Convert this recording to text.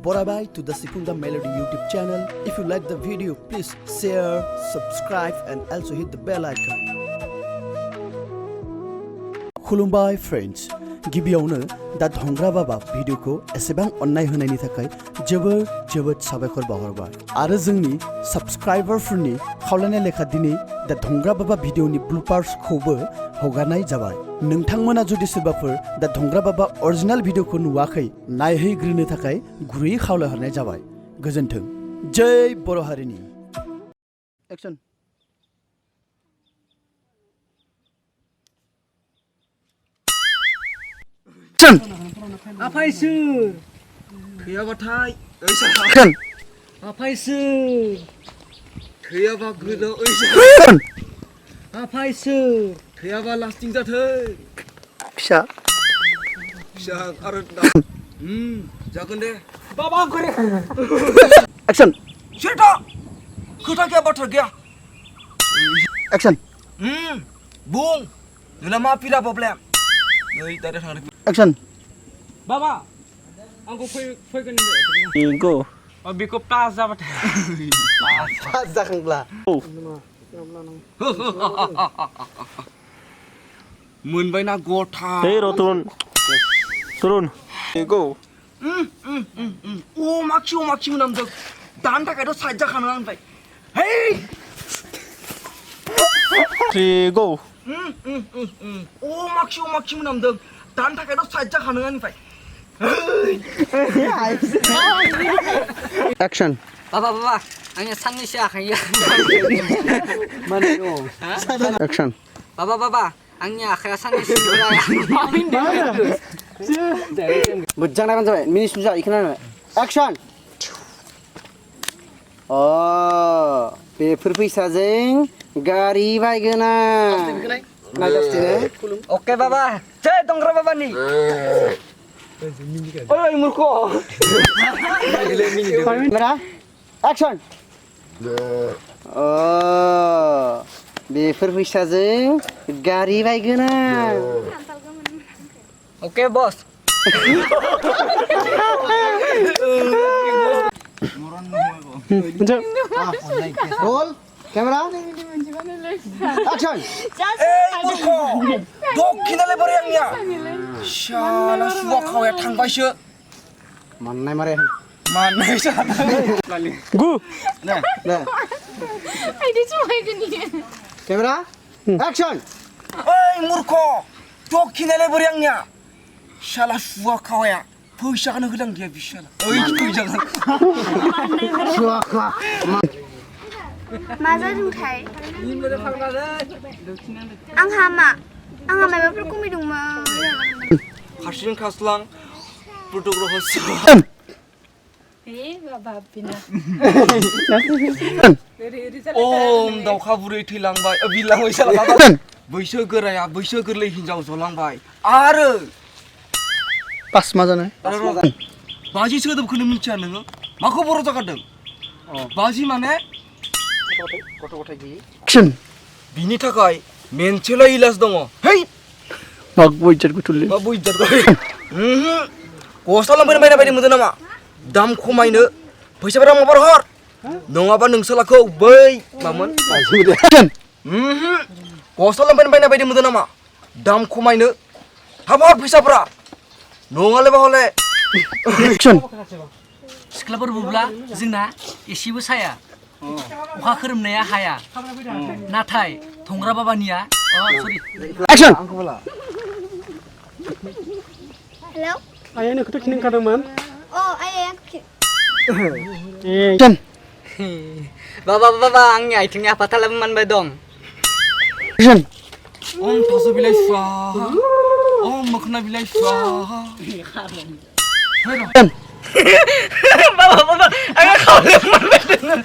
Borabai to the Sifung Melody YouTube channel. If you like the video, please share, subscribe and also hit the bell icon. Khulumbai friends, गिबियावनो दा धंग्रा बाबा भिडिअखौ एसेबां अननाय होनायनि थाखाय जोबोद साबायखर बावहरबाय आरो जोंनि साबस्क्राइबारफोरनि खावलायनाय लेखा दिनै दा धंग्रा बाबा भिडिअनि ब्लुपार्सखौबो हगारनाय जाबाय नोंथांमोना जुदि सोरबाफोर दा धंग्रा बाबा अरिजिनाल भिडिअखौ नुवाखै नायहैग्रोनो थाखाय गुरैयै खावलायहरनाय जाबाय गोजोन्थों जय बर' हारिनि एक्शन आफायसो थैयाबाथाय आफायसो थैयाबा गोदो आफायसो थैयाबा लास्टिं जाथों फिसा आरो जागोन दे बाबा करे एक्शन सेटा खोथा गैया बाथ्रा गैया एक्शन बुं नोंना मा पिला प्रब्लेम नै दादा थांदों एक्शन बाबा आंखौ फैगोन इंगो बेखौ पास जाबाथाय पास जाखांब्ला मोनबायना गथा Hey Rotun, turun. Go. ओ माखि मोनामदों दानो थाखायथ' साइड जाखानो आंनिफ्राय हेय 3 go. ओ माखि मोनामदों दानो थाखायथ' साइड जाखानो आंनिफ्राय एक्शन बाबा आंनिया साननैसो आखाइया एक्शन बाबा आंनि आखाइया साननैसो मोजां नायबानो जाबाय मिनिट सुजा इखोनो एक्शन अ बेफोर फैसाजों गारि बायगोन ओके बाबा जय दंग्रा बाबानि ओइ मूर्ख मेरा एक्शन अ बेफोर फैसाजों गारि बायगोन ओके बस रोल कैमरा एक्शन एइ मूर्ख दखिनालाय बोरै आंनिया शाला सुवा खावया थांबायसो माननाय मारे माननाय Go. दे कैमरा एक्शन ओइ मूर्ख दखिनालाय बोरै आंनिया शाला सुवा खावया फैसाखौनो होदां गैया बिशाला ओइ फैजागोन मा जादोंथाय आंहा माबाफोर कमि दंमोन हारसिं खास्लां फट'ग्राफार ओम दाउखा बुरै थैलांबाय बिलांबाय साला बैसो गोराया बैसो गोरलै हिनजाव जलांबाय आरो पास मा जानो बाजि सोदोबखौनो मिथिया नोङो माखौ बर' जागारदों बाजि माने गथ' गथाय गैयै एक्शन बिनि थाखाय मोनसेल' इलाज दङ है मा बयजत गुथुलि मा बुइजात गस्ला लंपेन्ट बायना बायदि मोनदों नामा दाम खमायनो फैसाफोरा माबार हर नङाबा नोंसोलाखौ बै मामोन गस्ला लंपेन्ट बायना बायदि मोनदों नामा दाम खमायनो थाब हर फैसाफोरा नङालेबा हले एक्शन सिख्लाफोर बुब्ला जोंना एसेबो साया अखा खोरोमनाया हाया नाथाय धंग्रा बाबानिया सरि action hello Ayah nak kita kini kadaman. अ आइया एक्शन बाबा आंनि आथिंनि आफाथालाबो मानबाय दं एक्शन ओम थास' बिलाइ स्वाहा ओम मोखोना बिलाइ स्वाहा बाबा आंहा खावलायाव मानबाय दं